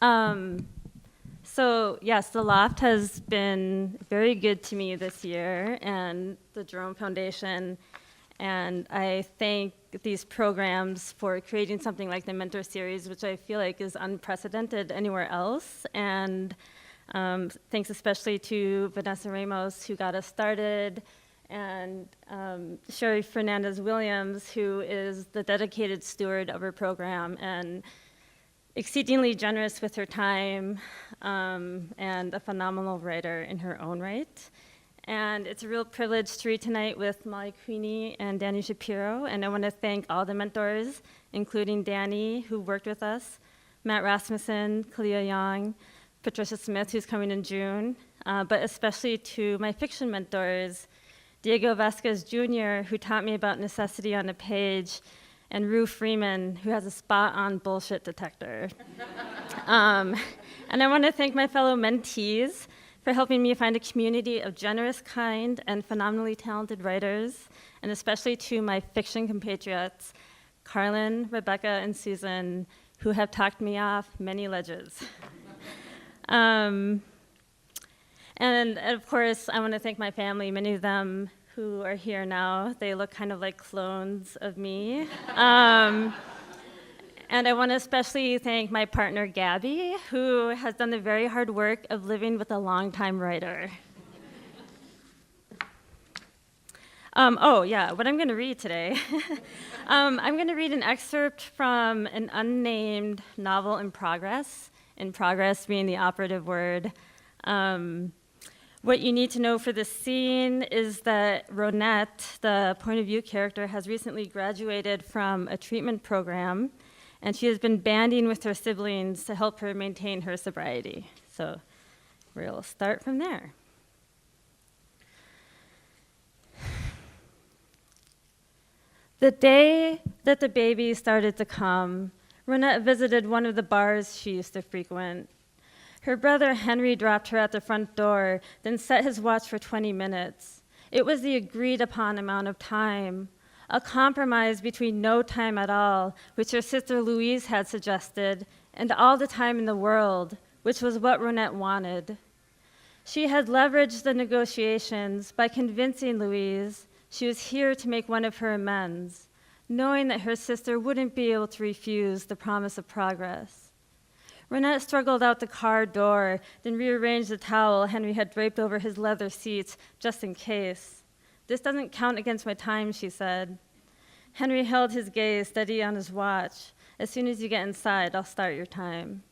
So yes, the Loft has been very good to me this year, and the Jerome Foundation, and I thank these programs for creating something like the Mentor Series, which I feel like is unprecedented anywhere else. And thanks especially to Vanessa Ramos, who got us started, and Sherry Fernandez-Williams, who is the dedicated steward of our program and exceedingly generous with her time, and a phenomenal writer in her own right. And it's a real privilege to read tonight with Molly Cooney and Dani Shapiro. And I want to thank all the mentors, including Dani, who worked with us, Matt Rasmussen, Kalia Young, Patricia Smith, who's coming in June, but especially to my fiction mentors, Diego Vasquez Jr., who taught me about necessity on a page, and Rue Freeman, who has a spot-on bullshit detector. And I want to thank my fellow mentees for helping me find a community of generous, kind, and phenomenally talented writers, and especially to my fiction compatriots, Carlin, Rebecca, and Susan, who have talked me off many ledges. And of course, I want to thank my family, many of them who are here now. They look kind of like clones of me. And I want to especially thank my partner, Gabby, who has done the very hard work of living with a longtime writer. What I'm going to read today. I'm going to read an excerpt from an unnamed novel in progress being the operative word. What you need to know for this scene is that Ronette, the point of view character, has recently graduated from a treatment program, and she has been banding with her siblings to help her maintain her sobriety. So we'll start from there. The day that the baby started to come, Ronette visited one of the bars she used to frequent. Her brother Henry dropped her at the front door, then set his watch for 20 minutes. It was the agreed upon amount of time, a compromise between no time at all, which her sister Louise had suggested, and all the time in the world, which was what Ronette wanted. She had leveraged the negotiations by convincing Louise she was here to make one of her amends, knowing that her sister wouldn't be able to refuse the promise of progress. Ronette struggled out the car door, then rearranged the towel Henry had draped over his leather seats, just in case. "This doesn't count against my time," she said. Henry held his gaze steady on his watch. "As soon as you get inside, I'll start your time."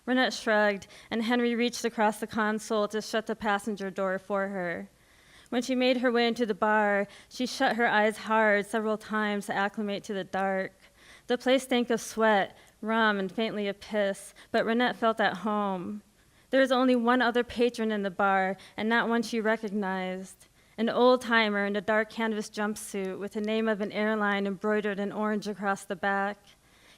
Ronette shrugged, and Henry reached across the console to shut the passenger door for her. When she made her way into the bar, she shut her eyes hard several times to acclimate to the dark. The place stank of sweat, rum, and faintly of piss, but Ronette felt at home. There was only one other patron in the bar, and not one she recognized. An old-timer in a dark canvas jumpsuit with the name of an airline embroidered in orange across the back.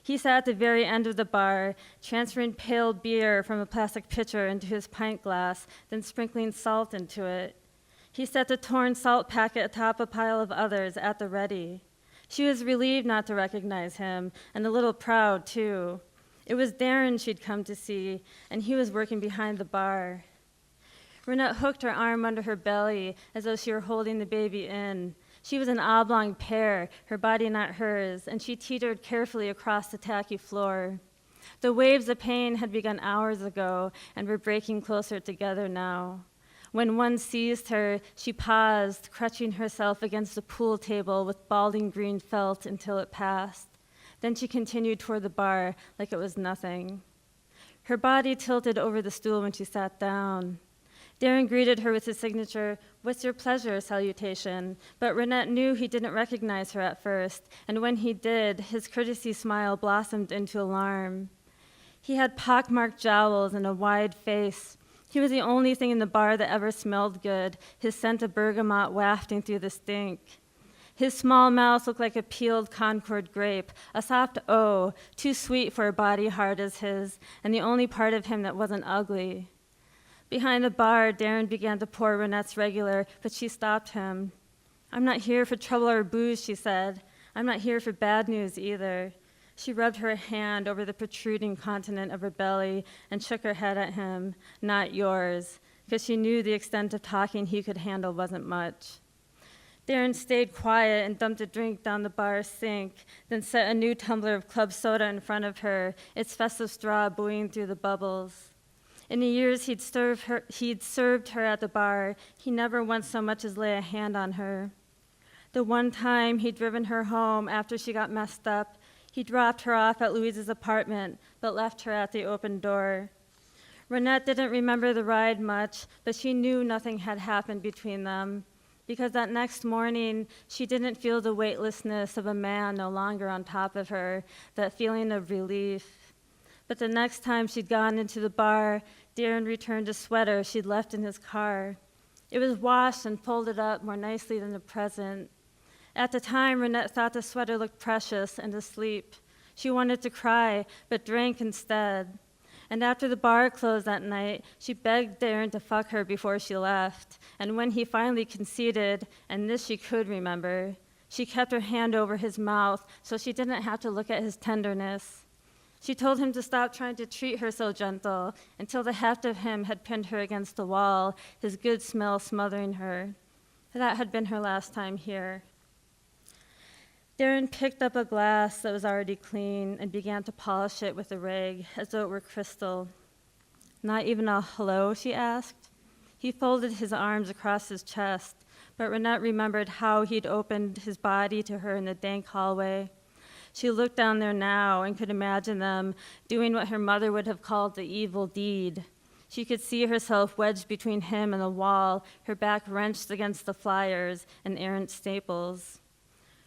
He sat at the very end of the bar, transferring pale beer from a plastic pitcher into his pint glass, then sprinkling salt into it. He set the torn salt packet atop a pile of others at the ready. She was relieved not to recognize him, and a little proud, too. It was Darren she'd come to see, and he was working behind the bar. Ronette hooked her arm under her belly as though she were holding the baby in. She was an oblong pear, her body not hers, and she teetered carefully across the tacky floor. The waves of pain had begun hours ago and were breaking closer together now. When one seized her, she paused, crutching herself against the pool table with balding green felt until it passed. Then she continued toward the bar like it was nothing. Her body tilted over the stool when she sat down. Darren greeted her with his signature, "What's your pleasure?" salutation, but Ronette knew he didn't recognize her at first, and when he did, his courtesy smile blossomed into alarm. He had pockmarked jowls and a wide face. He was the only thing in the bar that ever smelled good, his scent of bergamot wafting through the stink. His small mouth looked like a peeled Concord grape, a soft O, too sweet for a body hard as his, and the only part of him that wasn't ugly. Behind the bar, Darren began to pour Ronette's regular, but she stopped him. "I'm not here for trouble or booze," she said. "I'm not here for bad news either." She rubbed her hand over the protruding continent of her belly and shook her head at him. Not yours, because she knew the extent of talking he could handle wasn't much. Darren stayed quiet and dumped a drink down the bar sink, then set a new tumbler of club soda in front of her, its festive straw buoying through the bubbles. In the years he'd served her at the bar, he never once so much as lay a hand on her. The one time he'd driven her home after she got messed up, he dropped her off at Louise's apartment, but left her at the open door. Renette didn't remember the ride much, but she knew nothing had happened between them, because that next morning, she didn't feel the weightlessness of a man no longer on top of her, that feeling of relief. But the next time she'd gone into the bar, Darren returned a sweater she'd left in his car. It was washed and folded up more nicely than the present. At the time, Renette thought the sweater looked precious and asleep. She wanted to cry, but drank instead. And after the bar closed that night, she begged Darren to fuck her before she left. And when he finally conceded, and this she could remember, she kept her hand over his mouth so she didn't have to look at his tenderness. She told him to stop trying to treat her so gentle until the heft of him had pinned her against the wall, his good smell smothering her. That had been her last time here. Darren picked up a glass that was already clean and began to polish it with a rag as though it were crystal. Not even a hello, she asked. He folded his arms across his chest, but Renette remembered how he'd opened his body to her in the dank hallway. She looked down there now and could imagine them doing what her mother would have called the evil deed. She could see herself wedged between him and the wall, her back wrenched against the flyers and errant staples.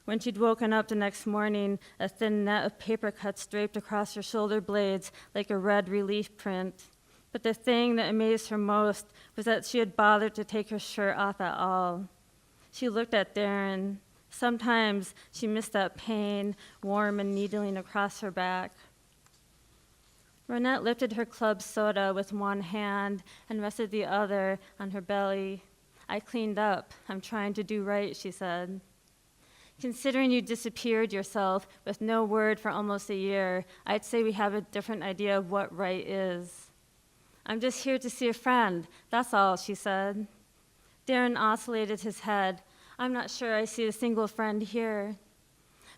When she'd woken up the next morning, a thin net of paper cuts draped across her shoulder blades like a red relief print. But the thing that amazed her most was that she had bothered to take her shirt off at all. She looked at Darren. Sometimes she missed that pain, warm and needling across her back. Renette lifted her club soda with one hand and rested the other on her belly. I cleaned up. I'm trying to do right, she said. Considering you disappeared yourself with no word for almost a year, I'd say we have a different idea of what right is. I'm just here to see a friend, that's all, she said. Darren oscillated his head. I'm not sure I see a single friend here.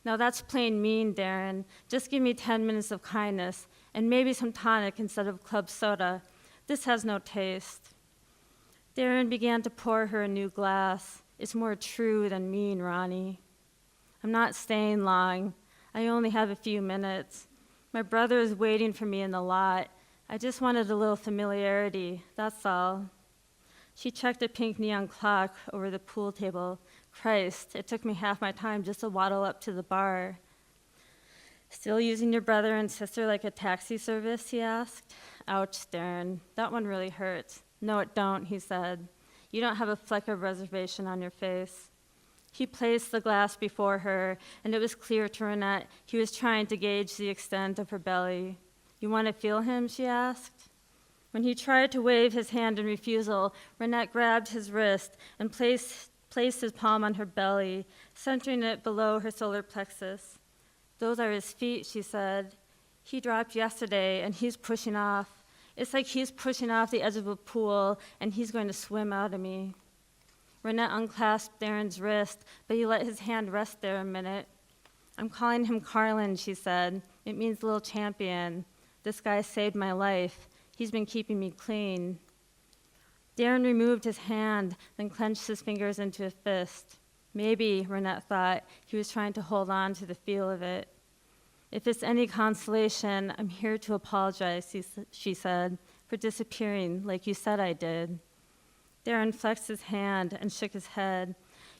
Now that's plain mean, Darren. Just give me 10 minutes of kindness and maybe some tonic instead of club soda. This has no taste. Darren began to pour her a new glass. It's more true than mean, Ronnie. I'm not staying long. I only have a few minutes. My brother is waiting for me in the lot. I just wanted a little familiarity, that's all. She checked a pink neon clock over the pool table. Christ, it took me half my time just to waddle up to the bar. Still using your brother and sister like a taxi service, he asked. Ouch, Darren, that one really hurts. No, it don't, he said. You don't have a fleck of reservation on your face. He placed the glass before her, and it was clear to Renette he was trying to gauge the extent of her belly. You want to feel him, she asked. When he tried to wave his hand in refusal, Renette grabbed his wrist and placed his palm on her belly, centering it below her solar plexus. Those are his feet, she said. He dropped yesterday, and he's pushing off. It's like he's pushing off the edge of a pool, and he's going to swim out of me. Renette unclasped Darren's wrist, but he let his hand rest there a minute. I'm calling him Carlin, she said. It means little champion. This guy saved my life. He's been keeping me clean. Darren removed his hand, then clenched his fingers into a fist. Maybe, Renette thought, he was trying to hold on to the feel of it. If it's any consolation, I'm here to apologize, she said, for disappearing like you said I did. Darren flexed his hand and shook his head.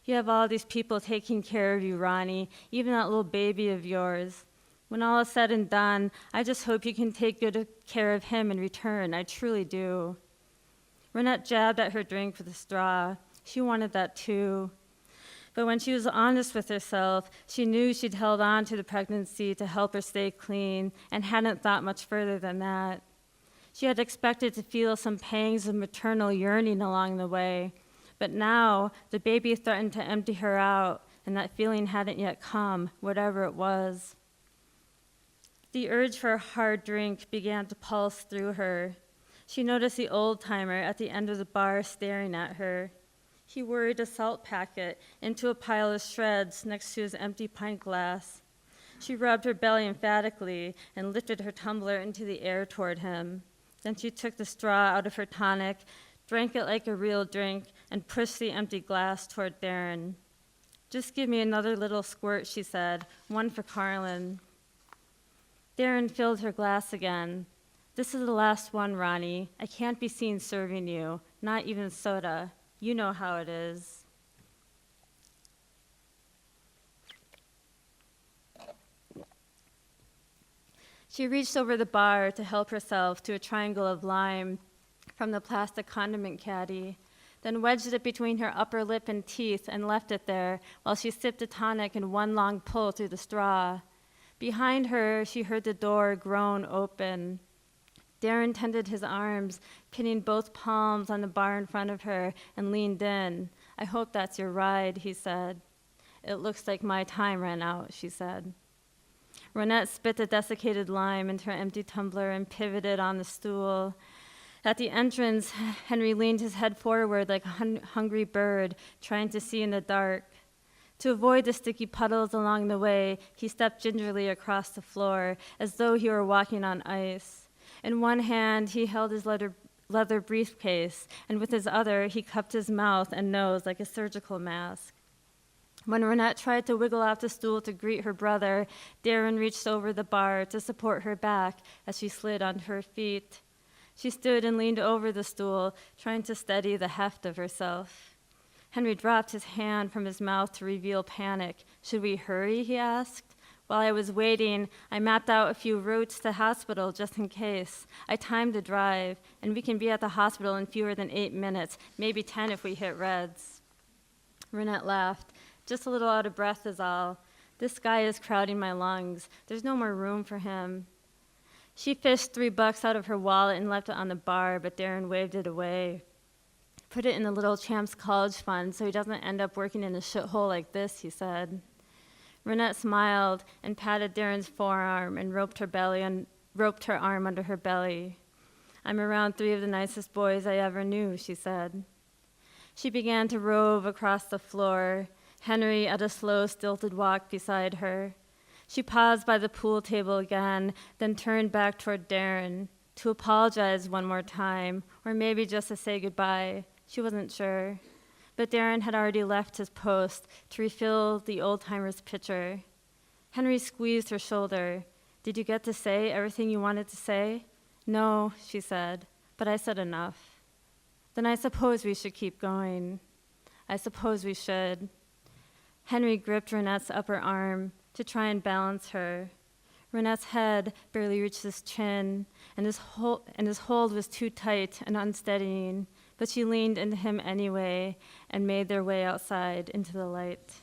You have all these people taking care of you, Ronnie, even that little baby of yours. When all is said and done, I just hope you can take good care of him in return. I truly do. Renette jabbed at her drink with a straw. She wanted that too. But when she was honest with herself, she knew she'd held on to the pregnancy to help her stay clean and hadn't thought much further than that. She had expected to feel some pangs of maternal yearning along the way, but now the baby threatened to empty her out, and that feeling hadn't yet come, whatever it was. The urge for a hard drink began to pulse through her. She noticed the old-timer at the end of the bar staring at her. He worried a salt packet into a pile of shreds next to his empty pint glass. She rubbed her belly emphatically and lifted her tumbler into the air toward him. Then she took the straw out of her tonic, drank it like a real drink, and pushed the empty glass toward Darren. "Just give me another little squirt," she said, "one for Carlin." Darren filled her glass again. "This is the last one, Ronnie. I can't be seen serving you, not even soda. You know how it is." She reached over the bar to help herself to a triangle of lime from the plastic condiment caddy, then wedged it between her upper lip and teeth and left it there while she sipped a tonic in one long pull through the straw. Behind her, she heard the door groan open. Darren tended his arms, pinning both palms on the bar in front of her, and leaned in. "I hope that's your ride," he said. "It looks like my time ran out," she said. Ronette spit the desiccated lime into her empty tumbler and pivoted on the stool. At the entrance, Henry leaned his head forward like a hungry bird, trying to see in the dark. To avoid the sticky puddles along the way, he stepped gingerly across the floor, as though he were walking on ice. In one hand, he held his leather briefcase, and with his other, he cupped his mouth and nose like a surgical mask. When Ronette tried to wiggle off the stool to greet her brother, Darren reached over the bar to support her back as she slid onto her feet. She stood and leaned over the stool, trying to steady the heft of herself. Henry dropped his hand from his mouth to reveal panic. "Should we hurry?" he asked. "While I was waiting, I mapped out a few routes to hospital just in case. I timed the drive, and we can be at the hospital in fewer than 8 minutes, maybe 10 if we hit reds." Ronette laughed. "Just a little out of breath is all. This guy is crowding my lungs. There's no more room for him." She fished $3 out of her wallet and left it on the bar, but Darren waved it away. "Put it in the little champ's college fund so he doesn't end up working in a shithole like this," he said. Ronette smiled and patted Darren's forearm and roped her arm under her belly. "I'm around 3 of the nicest boys I ever knew," she said. She began to rove across the floor, Henry at a slow, stilted walk beside her. She paused by the pool table again, then turned back toward Darren to apologize one more time, or maybe just to say goodbye. She wasn't sure. But Darren had already left his post to refill the old-timer's pitcher. Henry squeezed her shoulder. "Did you get to say everything you wanted to say?" "No," she said, "but I said enough." "Then I suppose we should keep going." "I suppose we should." Henry gripped Ronette's upper arm to try and balance her. Ronette's head barely reached his chin, and his hold was too tight and unsteadying, but she leaned into him anyway and made their way outside into the light.